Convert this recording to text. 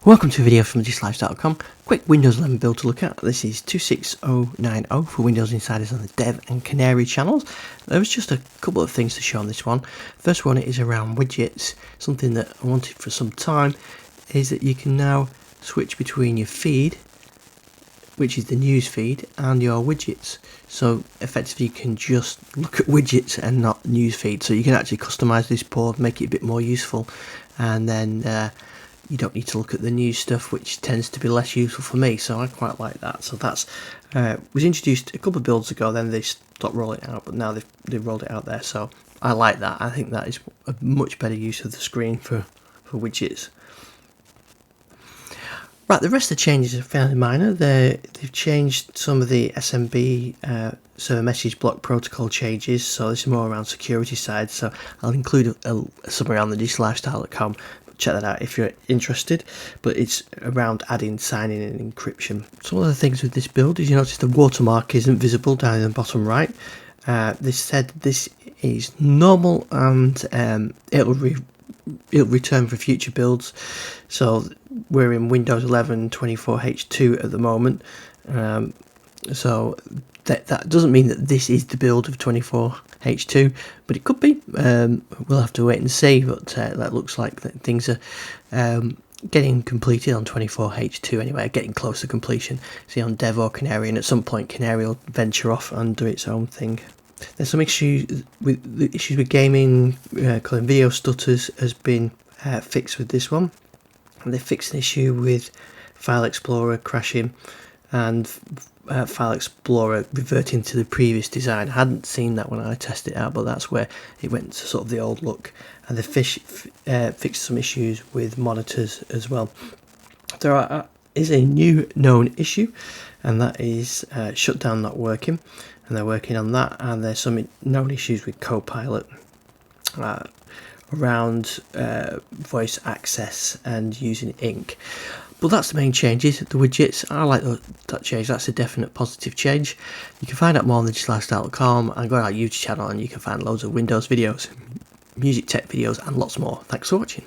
Welcome to a video from dislifestyle.com. Quick Windows 11 build to look at. This is 26090 for Windows Insiders on the Dev and Canary channels. There was just a couple of things to show on this one. First one is around widgets. Something that I wanted for some time is that you can now switch between your feed, which is the news feed, and your widgets. So effectively you can just look at widgets and not news feed. So you can actually customize this board, make it a bit more useful, and then you don't need to look at the news stuff, which tends to be less useful for me, so I quite like that. So that's was introduced a couple of builds ago, then they stopped rolling it out, but now they've rolled it out there, so I like that. I think that is a much better use of the screen for widgets. Right, the rest of the changes are fairly minor. They've changed some of the SMB server message block protocol changes, so this is more around security side, so I'll include somewhere on the dislifestyle.com. Check that out if you're interested, but it's around adding signing and encryption. Some of the things with this build is you notice the watermark isn't visible down in the bottom right. This said this is normal and it'll return for future builds. So we're in Windows 11 24H2 at the moment, so that doesn't mean that this is the build of 24H2, but it could be. We'll have to wait and see, but that looks like that things are getting completed on 24H2 anyway, getting close to completion. See, on Dev or Canary, and at some point Canary will venture off and do its own thing. There's some issues with gaming, calling video stutters has been fixed with this one. And they fixed an issue with File Explorer crashing and File Explorer reverting to the previous design. I hadn't seen that when I tested it out, but that's where it went to sort of the old look. And they fixed some issues with monitors as well. There is a new known issue, and that is shutdown not working, and they're working on that. And there's some known issues with Copilot around voice access and using ink. But that's the main changes. The widgets, I like that change. That's a definite positive change. You can find out more on the dislifestyle.com and go on our YouTube channel, and you can find loads of Windows videos, music tech videos, and lots more. Thanks for watching.